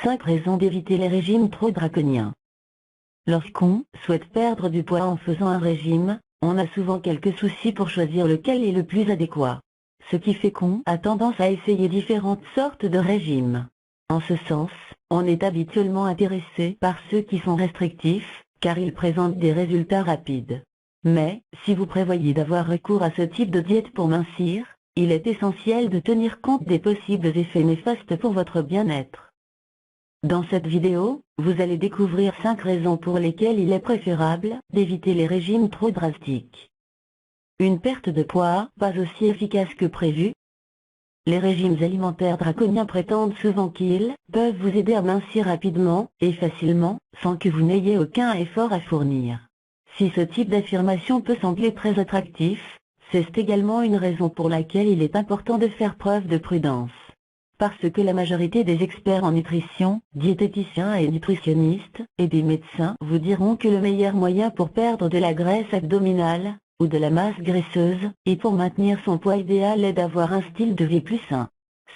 5 raisons d'éviter les régimes trop draconiens. Lorsqu'on souhaite perdre du poids en faisant un régime, on a souvent quelques soucis pour choisir lequel est le plus adéquat. Ce qui fait qu'on a tendance à essayer différentes sortes de régimes. En ce sens, on est habituellement intéressé par ceux qui sont restrictifs, car ils présentent des résultats rapides. Mais, si vous prévoyez d'avoir recours à ce type de diète pour mincir, il est essentiel de tenir compte des possibles effets néfastes pour votre bien-être. Dans cette vidéo, vous allez découvrir 5 raisons pour lesquelles il est préférable d'éviter les régimes trop drastiques. Une perte de poids pas aussi efficace que prévu. Les régimes alimentaires draconiens prétendent souvent qu'ils peuvent vous aider à mincir rapidement et facilement, sans que vous n'ayez aucun effort à fournir. Si ce type d'affirmation peut sembler très attractif, c'est également une raison pour laquelle il est important de faire preuve de prudence. Parce que la majorité des experts en nutrition, diététiciens et nutritionnistes, et des médecins vous diront que le meilleur moyen pour perdre de la graisse abdominale, ou de la masse graisseuse, et pour maintenir son poids idéal est d'avoir un style de vie plus sain.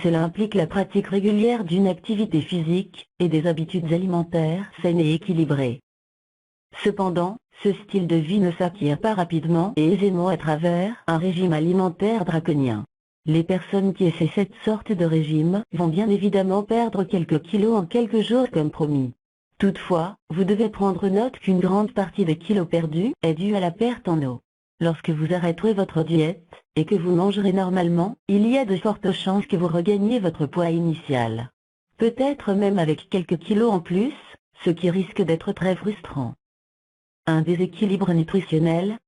Cela implique la pratique régulière d'une activité physique, et des habitudes alimentaires saines et équilibrées. Cependant, ce style de vie ne s'acquiert pas rapidement et aisément à travers un régime alimentaire draconien. Les personnes qui essaient cette sorte de régime vont bien évidemment perdre quelques kilos en quelques jours comme promis. Toutefois, vous devez prendre note qu'une grande partie des kilos perdus est due à la perte en eau. Lorsque vous arrêterez votre diète, et que vous mangerez normalement, il y a de fortes chances que vous regagniez votre poids initial. Peut-être même avec quelques kilos en plus, ce qui risque d'être très frustrant. Un déséquilibre nutritionnel.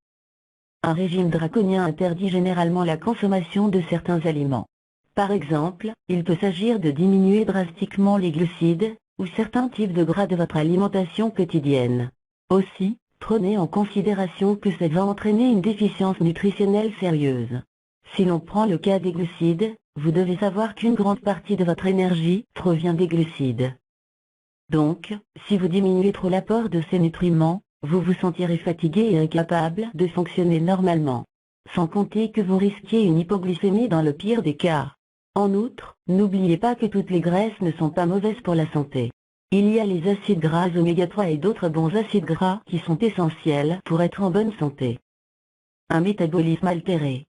Un régime draconien interdit généralement la consommation de certains aliments. Par exemple, il peut s'agir de diminuer drastiquement les glucides, ou certains types de gras de votre alimentation quotidienne. Aussi, prenez en considération que ça va entraîner une déficience nutritionnelle sérieuse. Si l'on prend le cas des glucides, vous devez savoir qu'une grande partie de votre énergie provient des glucides. Donc, si vous diminuez trop l'apport de ces nutriments, vous vous sentirez fatigué et incapable de fonctionner normalement. Sans compter que vous risquiez une hypoglycémie dans le pire des cas. En outre, n'oubliez pas que toutes les graisses ne sont pas mauvaises pour la santé. Il y a les acides gras oméga 3 et d'autres bons acides gras qui sont essentiels pour être en bonne santé. Un métabolisme altéré.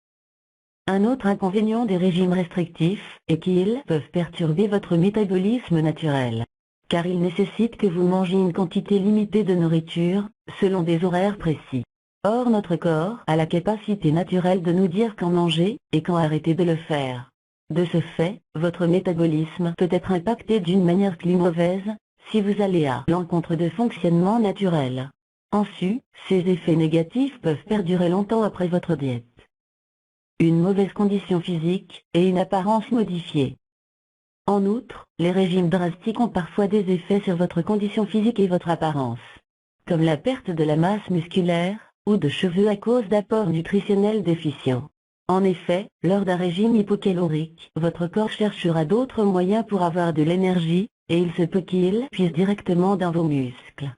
Un autre inconvénient des régimes restrictifs est qu'ils peuvent perturber votre métabolisme naturel. Car ils nécessitent que vous mangiez une quantité limitée de nourriture, selon des horaires précis. Or notre corps a la capacité naturelle de nous dire quand manger, et quand arrêter de le faire. De ce fait, votre métabolisme peut être impacté d'une manière plus mauvaise, si vous allez à l'encontre de fonctionnement naturel. En sus, ces effets négatifs peuvent perdurer longtemps après votre diète. Une mauvaise condition physique, et une apparence modifiée. En outre, les régimes drastiques ont parfois des effets sur votre condition physique et votre apparence. Comme la perte de la masse musculaire, ou de cheveux à cause d'apports nutritionnels déficients. En effet, lors d'un régime hypocalorique, votre corps cherchera d'autres moyens pour avoir de l'énergie, et il se peut qu'il puise directement dans vos muscles.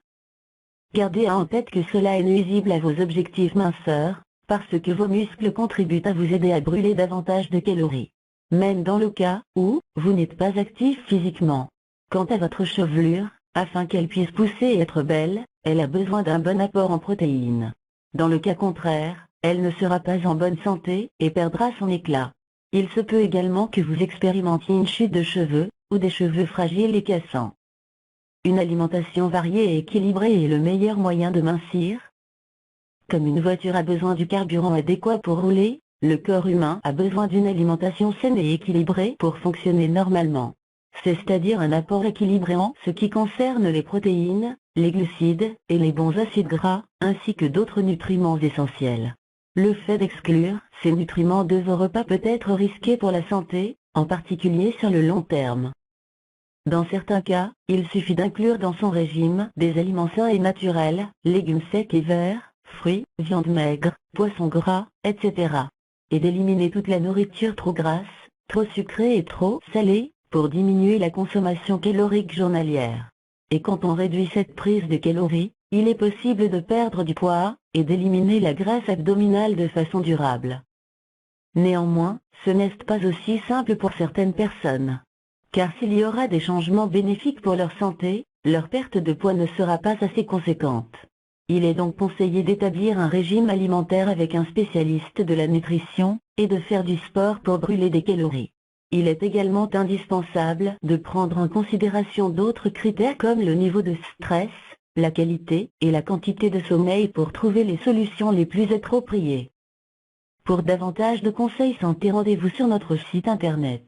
Gardez en tête que cela est nuisible à vos objectifs minceurs, parce que vos muscles contribuent à vous aider à brûler davantage de calories. Même dans le cas où vous n'êtes pas actif physiquement. Quant à votre chevelure, afin qu'elle puisse pousser et être belle, elle a besoin d'un bon apport en protéines. Dans le cas contraire, elle ne sera pas en bonne santé et perdra son éclat. Il se peut également que vous expérimentiez une chute de cheveux, ou des cheveux fragiles et cassants. Une alimentation variée et équilibrée est le meilleur moyen de mincir. Comme une voiture a besoin du carburant adéquat pour rouler, le corps humain a besoin d'une alimentation saine et équilibrée pour fonctionner normalement. C'est-à-dire un apport équilibré en ce qui concerne les protéines, les glucides et les bons acides gras, ainsi que d'autres nutriments essentiels. Le fait d'exclure ces nutriments de vos repas peut être risqué pour la santé, en particulier sur le long terme. Dans certains cas, il suffit d'inclure dans son régime des aliments sains et naturels, légumes secs et verts, fruits, viande maigre, poissons gras, etc. Et d'éliminer toute la nourriture trop grasse, trop sucrée et trop salée, pour diminuer la consommation calorique journalière. Et quand on réduit cette prise de calories, il est possible de perdre du poids, et d'éliminer la graisse abdominale de façon durable. Néanmoins, ce n'est pas aussi simple pour certaines personnes. car s'il y aura des changements bénéfiques pour leur santé, leur perte de poids ne sera pas assez conséquente. Il est donc conseillé d'établir un régime alimentaire avec un spécialiste de la nutrition, et de faire du sport pour brûler des calories. Il est également indispensable de prendre en considération d'autres critères comme le niveau de stress, la qualité et la quantité de sommeil pour trouver les solutions les plus appropriées. Pour davantage de conseils santé, rendez-vous sur notre site internet.